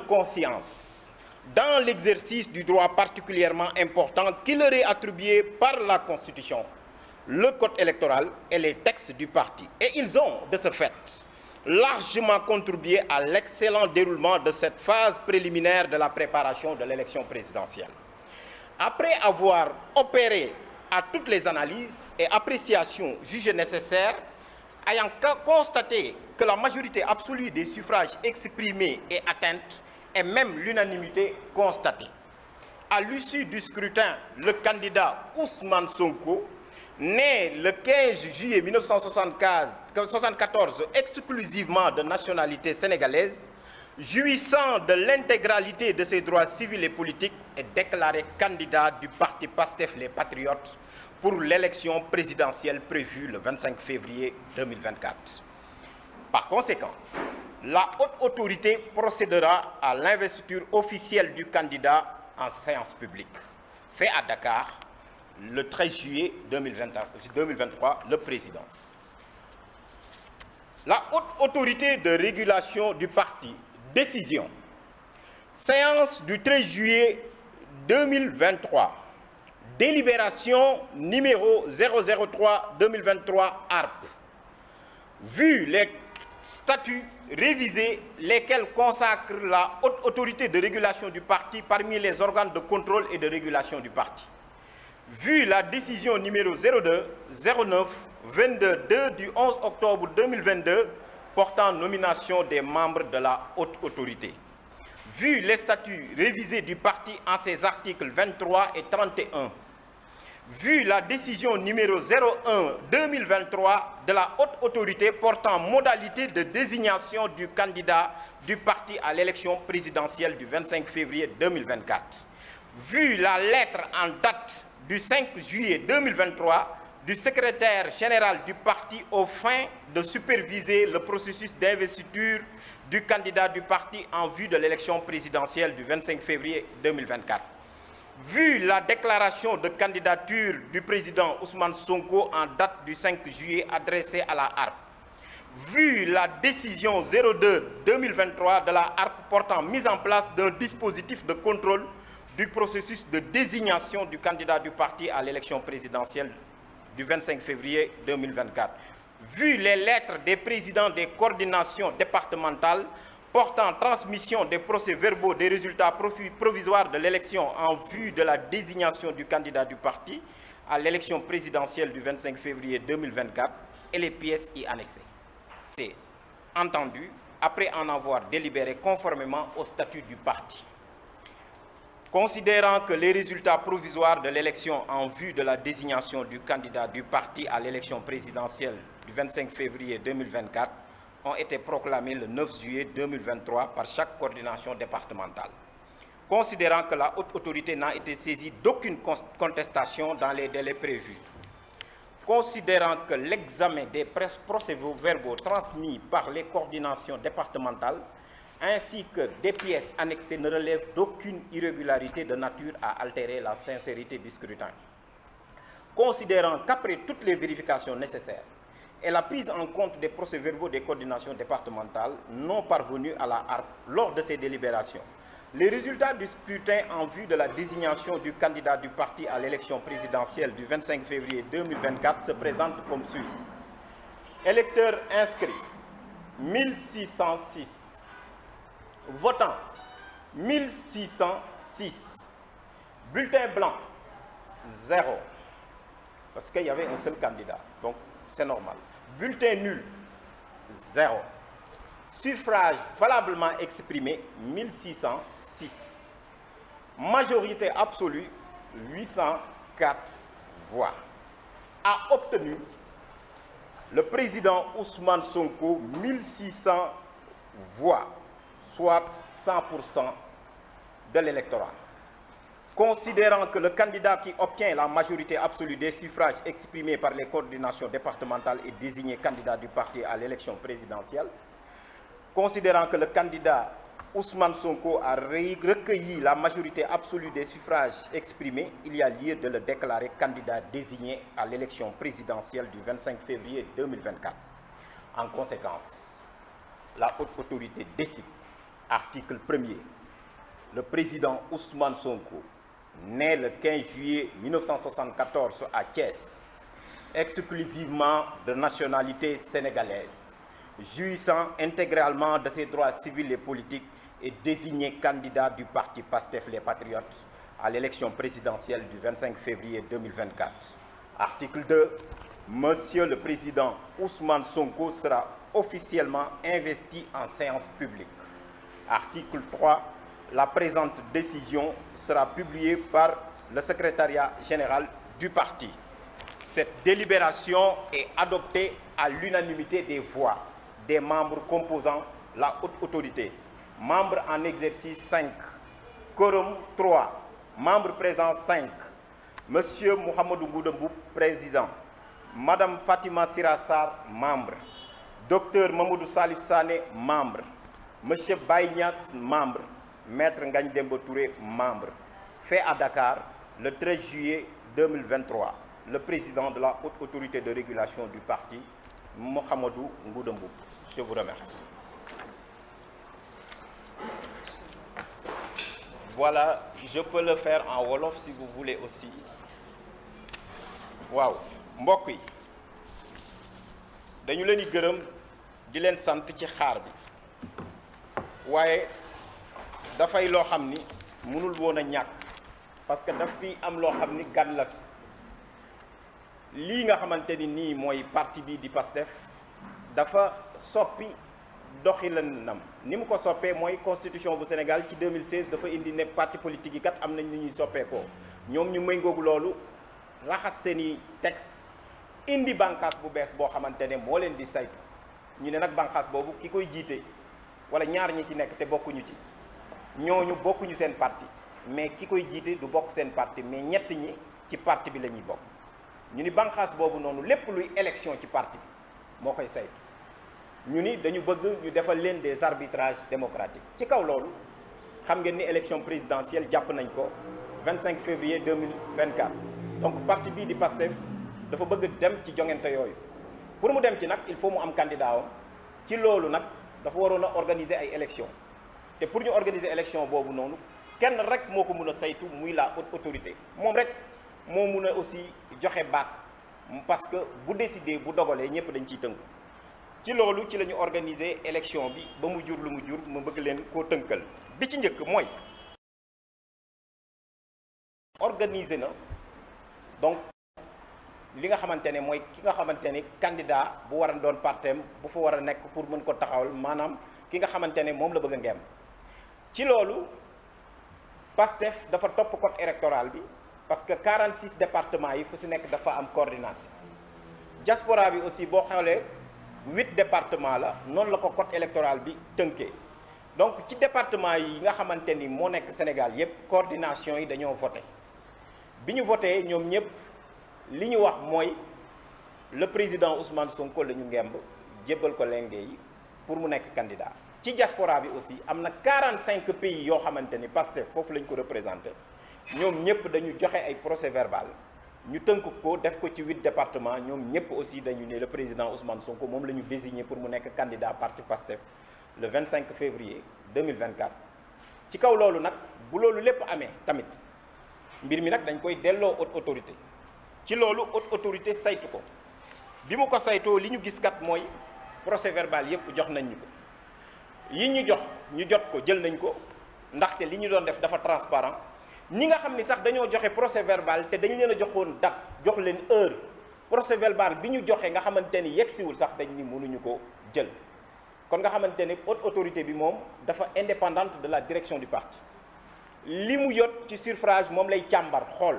conscience dans l'exercice du droit particulièrement important qui leur est attribué par la Constitution, le Code électoral et les textes du parti. Et ils ont, de ce fait, largement contribué à l'excellent déroulement de cette phase préliminaire de la préparation de l'élection présidentielle. Après avoir opéré à toutes les analyses et appréciations jugées nécessaires, ayant constaté que la majorité absolue des suffrages exprimés est atteinte et même l'unanimité constatée. À l'issue du scrutin, le candidat Ousmane Sonko, né le 15 juillet 1974 exclusivement de nationalité sénégalaise, jouissant de l'intégralité de ses droits civils et politiques, est déclaré candidat du parti PASTEF Les Patriotes pour l'élection présidentielle prévue le 25 février 2024. Par conséquent, la haute autorité procédera à l'investiture officielle du candidat en séance publique, fait à Dakar le 13 juillet 2023, le président. La haute autorité de régulation du parti, décision, séance du 13 juillet 2023, délibération numéro 003-2023 ARP. Vu les statuts révisés, lesquels consacrent la haute autorité de régulation du parti parmi les organes de contrôle et de régulation du parti. Vu la décision numéro 02-09-22-2 du 11 octobre 2022 portant nomination des membres de la haute autorité. Vu les statuts révisés du parti en ses articles 23 et 31. Vu la décision numéro 01-2023 de la haute autorité portant modalité de désignation du candidat du parti à l'élection présidentielle du 25 février 2024. Vu la lettre en date du 5 juillet 2023 du secrétaire général du parti aux fins de superviser le processus d'investiture du candidat du parti en vue de l'élection présidentielle du 25 février 2024. Vu la déclaration de candidature du président Ousmane Sonko en date du 5 juillet adressée à la HARP. Vu la décision 02-2023 de la HARP portant mise en place d'un dispositif de contrôle du processus de désignation du candidat du parti à l'élection présidentielle du 25 février 2024. Vu les lettres des présidents des coordinations départementales portant transmission des procès-verbaux des résultats provisoires de l'élection en vue de la désignation du candidat du parti à l'élection présidentielle du 25 février 2024 et les pièces y annexées. Entendu, après en avoir délibéré conformément au statut du parti. Considérant que les résultats provisoires de l'élection en vue de la désignation du candidat du parti à l'élection présidentielle du 25 février 2024 ont été proclamés le 9 juillet 2023 par chaque coordination départementale. Considérant que la haute autorité n'a été saisie d'aucune contestation dans les délais prévus. Considérant que l'examen des procès-verbaux transmis par les coordinations départementales ainsi que des pièces annexées ne relèvent d'aucune irrégularité de nature à altérer la sincérité du scrutin. Considérant qu'après toutes les vérifications nécessaires et la prise en compte des procès-verbaux des coordinations départementales non parvenus à la HARP lors de ces délibérations, les résultats du scrutin en vue de la désignation du candidat du parti à l'élection présidentielle du 25 février 2024 se présentent comme suit. Électeurs inscrits, 1606. Votants, 1606. Bulletin blanc, 0. Parce qu'il y avait un seul candidat, donc c'est normal. Bulletin nul, 0. Suffrage valablement exprimé, 1606. Majorité absolue, 804 voix. A obtenu le président Ousmane Sonko 1600 voix, soit 100% de l'électorat. Considérant que le candidat qui obtient la majorité absolue des suffrages exprimés par les coordinations départementales est désigné candidat du parti à l'élection présidentielle, considérant que le candidat Ousmane Sonko a recueilli la majorité absolue des suffrages exprimés, il y a lieu de le déclarer candidat désigné à l'élection présidentielle du 25 février 2024. En conséquence, la haute autorité décide Article 1er. Le président Ousmane Sonko, né le 15 juillet 1974 à Thiès, exclusivement de nationalité sénégalaise, jouissant intégralement de ses droits civils et politiques, est désigné candidat du parti PASTEF les Patriotes à l'élection présidentielle du 25 février 2024. Article 2. Monsieur le Président Ousmane Sonko sera officiellement investi en séance publique. Article 3. La présente décision sera publiée par le secrétariat général du parti. Cette délibération est adoptée à l'unanimité des voix des membres composant la haute autorité. Membres en exercice 5, quorum 3, membres présents 5, Monsieur Mouhamadou Ngouda Mboup, président, Madame Fatima Sirassar, membre, Docteur Mamadou Salif Sané, membre, Monsieur Baye Niass, membre, Maître Ngagne Demba Touré, membre. Fait à Dakar le 13 juillet 2023. Le président de la haute autorité de régulation du parti, Mouhamadou Ngouda Mboup. Je vous remercie. Voilà, je peux le faire en wolof si vous voulez aussi. Waaw mbokk yi dañu leen di gërëm di leen sant ci xaar bi waaye dafay loo xam ni mënul woon a ñàkk parce que daf fi am loo xam ni gan la fi lii nga xamante ni nii mooy parti bi di PASTEF dafa soppi doxilinam ni mu ko soppee mooy constitution bu Sénégal ci 2016 dafa indi ne parti politique yi kat am nañ ni ñuy soppeekoo ñoom ñu méngoogu loolu raxas seeni texte indi bànqaas bu bees boo xamante ne moo leen di saytu ñu ne nag bànqaas boobu ki koy jiite wala ñaar ñi ci nekk te bokkuñu ci ñooñu bokkuñu seen parti mais ki koy jiite du bokk seen parti mais ñett ñi ci parti bi la ñuy bokk ñu ni bànqaas boobu noonu lépp luy élection ci parti bi moo koy saytu ñu ni dañu bëgg ñu defal leen des arbitrages démocratiques ci kaw loolu xam ngeen ni élection présidentielle jàpp nañ ko 25 février 2024 donc parti bii di PASTEF dafa bëgg dem ci joŋante yooyu pour mu dem ci nag il faut mu am candidat am ci loolu nag dafa waroon a organiser ay élections te pour ñu organiser élection boobu noonu kenn rek moo ko mun a saytu muy la haute autorité moom rek moo mun a aussi joxe baat parce que bu décider bu dogalee ñëpp dañ ciy tënku ci loolu ci la ñu organiser élection bi ba mu jur lu mu jur ma bëgg leen koo tënkal bi ci njëkk mooy organiser na donc li nga xamante ne mooy ki nga xamante ne candidat bu war a doon partem bu fa war a nekk pour mën ko taxawal maanaam ki nga xamante ne moom la bëgg a ngeem ci loolu PASTEF dafa topp code électoral bi parce que 46 départements yi fu si nekk dafa am coordination diaspora bi aussi boo xoolee 8 départements la noonu la ko code électoral bi tënkee donc ci département yi nga xamante ni moo nekk Sénégal yépp coordination yi dañoo voté bi ñu voté ñoom ñëpp li ñu wax mooy le président Ousmane Sonko la ñu ngemb jébbal ko lenge yi pour mu nekk candidat ci diaspora bi aussi am na 45 pays yoo xamante ni PASTEF foofu la ñu ko représenté ñoom ñëpp dañu joxe ay procès verbal ñu tënk ko def ko ci 8 départements ñoom ñëpp aussi dañu ne le président Ousmane Sonko moom la ñu désigné pour mu nekk candidat parti PASTEF le 25 février 2024 ci kaw loolu nag bu loolu lépp amee tamit mbir mi nag dañ koy delloo haute autorité ci loolu haute autorité saytu ko bi mu ko saytoo li ñu gis kat mooy procès verbal yépp jox nañ ñu ko yi ñu jox ñu jot ko jël nañ ko ndaxte li ñu doon def dafa transparent ñi nga xam ni sax dañoo joxe procès verbal te dañu leen a joxoon date jox leen heure procès verbal bi ñu joxe nga xamante ni yegsiwul sax dañ ni mënuñu ko jël kon nga xamante ne haute autorité bi moom dafa indépendante de la direction du parti li mu yot ci suffrage moom lay càmbar xool